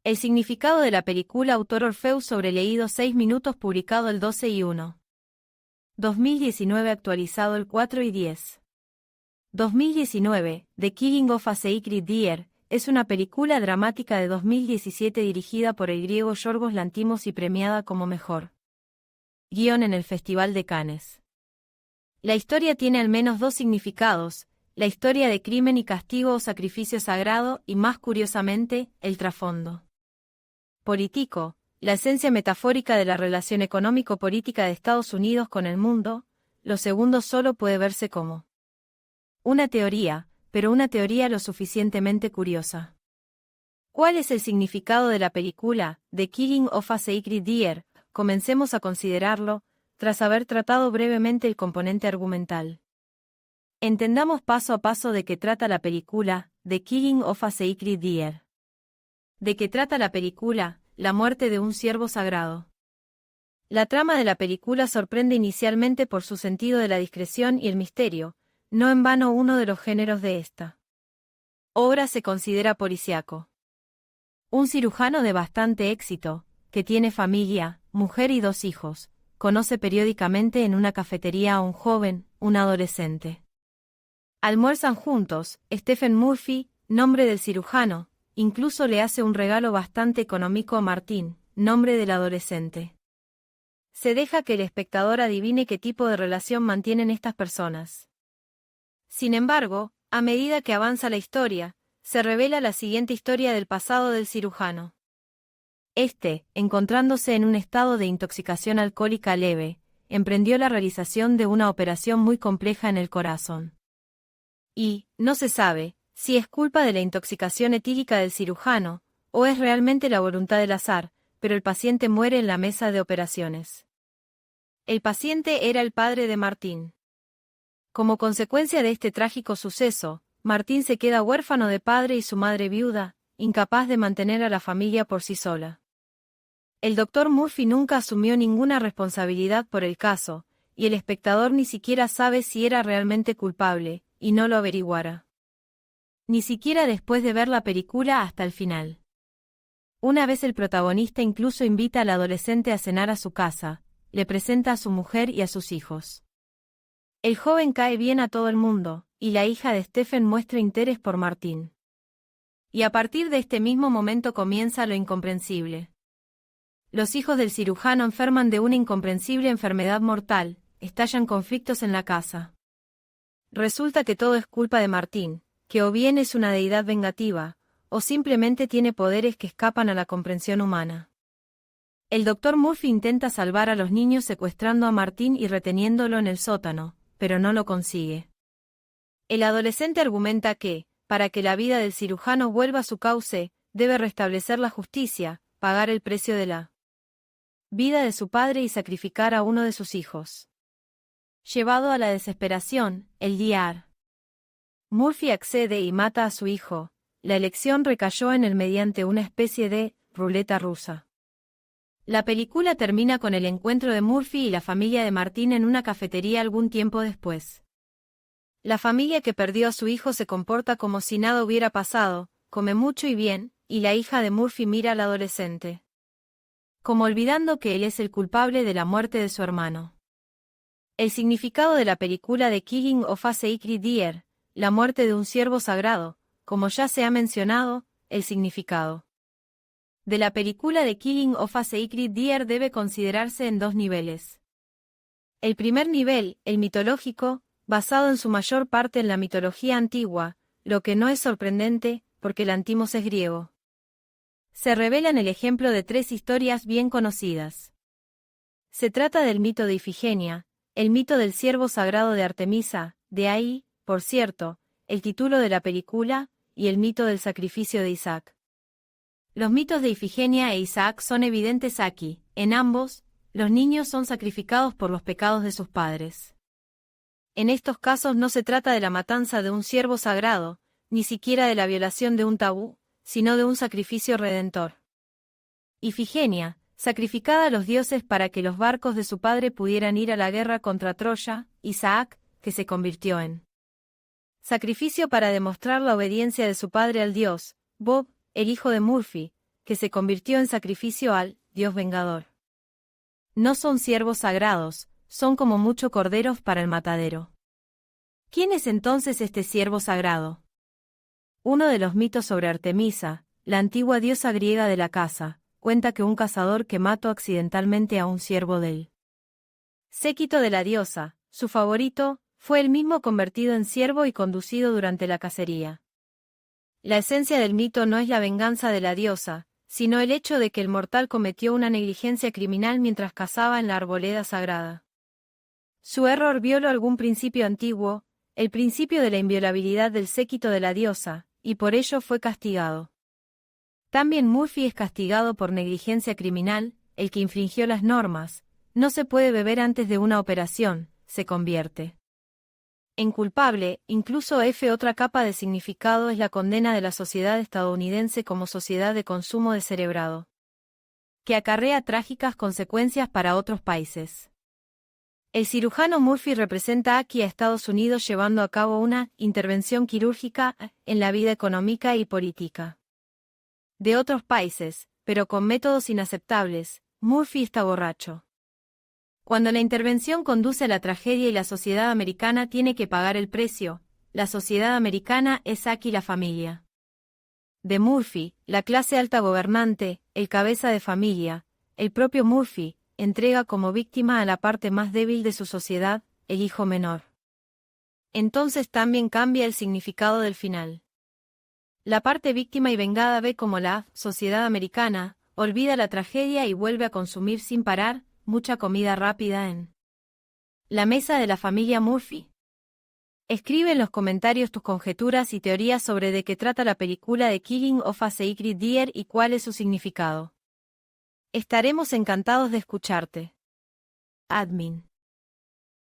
El significado de la película Autor Orfeus sobreleído 6 minutos publicado el 12/1. 2019 actualizado el 4/10. 2019, The Killing of a Sacred Deer, es una película dramática de 2017 dirigida por el griego Yorgos Lanthimos y premiada como mejor guión en el Festival de Cannes. La historia tiene al menos dos significados: la historia de crimen y castigo o sacrificio sagrado y, más curiosamente, el trasfondo político, la esencia metafórica de la relación económico-política de Estados Unidos con el mundo. Lo segundo solo puede verse como una teoría, pero una teoría lo suficientemente curiosa. ¿Cuál es el significado de la película The Killing of a Sacred Deer? Comencemos a considerarlo, tras haber tratado brevemente el componente argumental. Entendamos paso a paso de qué trata la película The Killing of a Sacred Deer. ¿De qué trata la película? La muerte de un ciervo sagrado. La trama de la película sorprende inicialmente por su sentido de la discreción y el misterio, no en vano uno de los géneros de esta obra se considera policíaco. Un cirujano de bastante éxito, que tiene familia, mujer y 2 hijos, conoce periódicamente en una cafetería a un joven, un adolescente. Almuerzan juntos. Stephen Murphy, nombre del cirujano, incluso le hace un regalo bastante económico a Martin, nombre del adolescente. Se deja que el espectador adivine qué tipo de relación mantienen estas personas. Sin embargo, a medida que avanza la historia, se revela la siguiente historia del pasado del cirujano. Encontrándose en un estado de intoxicación alcohólica leve, emprendió la realización de una operación muy compleja en el corazón. Y, no se sabe, si es culpa de la intoxicación etílica del cirujano, o es realmente la voluntad del azar, pero el paciente muere en la mesa de operaciones. El paciente era el padre de Martin. Como consecuencia de este trágico suceso, Martin se queda huérfano de padre y su madre viuda, incapaz de mantener a la familia por sí sola. El Dr. Murphy nunca asumió ninguna responsabilidad por el caso, y el espectador ni siquiera sabe si era realmente culpable, y no lo averiguará. Ni siquiera después de ver la película hasta el final. Una vez el protagonista incluso invita al adolescente a cenar a su casa, le presenta a su mujer y a sus hijos. El joven cae bien a todo el mundo, y la hija de Stephen muestra interés por Martin. Y a partir de este mismo momento comienza lo incomprensible. Los hijos del cirujano enferman de una incomprensible enfermedad mortal, estallan conflictos en la casa. Resulta que todo es culpa de Martin, que o bien es una deidad vengativa, o simplemente tiene poderes que escapan a la comprensión humana. El Dr. Murphy intenta salvar a los niños secuestrando a Martin y reteniéndolo en el sótano, pero no lo consigue. El adolescente argumenta que, para que la vida del cirujano vuelva a su cauce, debe restablecer la justicia, pagar el precio de la vida de su padre y sacrificar a uno de sus hijos. Llevado a la desesperación, el Dr. Murphy accede y mata a su hijo. La elección recayó en él mediante una especie de ruleta rusa. La película termina con el encuentro de Murphy y la familia de Martin en una cafetería algún tiempo después. La familia que perdió a su hijo se comporta como si nada hubiera pasado, come mucho y bien, y la hija de Murphy mira al adolescente, como olvidando que él es el culpable de la muerte de su hermano. El significado de la película The Killing of a Sacred Deer, la muerte de un ciervo sagrado, como ya se ha mencionado, el significado de la película The Killing of a Sacred Deer debe considerarse en 2 niveles. El primer nivel, el mitológico, basado en su mayor parte en la mitología antigua, lo que no es sorprendente, porque el Lanthimos es griego. Se revela en el ejemplo de 3 historias bien conocidas. Se trata del mito de Ifigenia, el mito del ciervo sagrado de Artemisa, de ahí, por cierto, el título de la película, y el mito del sacrificio de Isaac. Los mitos de Ifigenia e Isaac son evidentes aquí. En ambos, los niños son sacrificados por los pecados de sus padres. En estos casos no se trata de la matanza de un ciervo sagrado, ni siquiera de la violación de un tabú, sino de un sacrificio redentor. Ifigenia, sacrificada a los dioses para que los barcos de su padre pudieran ir a la guerra contra Troya. Isaac, que se convirtió en sacrificio para demostrar la obediencia de su padre al dios. Bob, el hijo de Murphy, que se convirtió en sacrificio al Dios vengador. No son siervos sagrados, son como mucho corderos para el matadero. ¿Quién es entonces este siervo sagrado? Uno de los mitos sobre Artemisa, la antigua diosa griega de la caza, cuenta que un cazador que mató accidentalmente a un siervo del séquito de la diosa, su favorito, fue él mismo convertido en siervo y conducido durante la cacería. La esencia del mito no es la venganza de la diosa, sino el hecho de que el mortal cometió una negligencia criminal mientras cazaba en la arboleda sagrada. Su error violó algún principio antiguo, el principio de la inviolabilidad del séquito de la diosa, y por ello fue castigado. También Murphy es castigado por negligencia criminal, el que infringió las normas, no se puede beber antes de una operación, se convierte en culpable. Incluso otra capa de significado es la condena de la sociedad estadounidense como sociedad de consumo descerebrado, que acarrea trágicas consecuencias para otros países. El cirujano Murphy representa aquí a Estados Unidos llevando a cabo una intervención quirúrgica en la vida económica y política de otros países, pero con métodos inaceptables. Murphy está borracho. Cuando la intervención conduce a la tragedia y la sociedad americana tiene que pagar el precio, la sociedad americana es aquí la familia de Murphy, la clase alta gobernante, el cabeza de familia, el propio Murphy, entrega como víctima a la parte más débil de su sociedad, el hijo menor. Entonces también cambia el significado del final. La parte víctima y vengada ve como la sociedad americana olvida la tragedia y vuelve a consumir sin parar mucha comida rápida en la mesa de la familia Murphy. Escribe en los comentarios tus conjeturas y teorías sobre de qué trata la película The Killing of a Sacred Deer y cuál es su significado. Estaremos encantados de escucharte. Admin.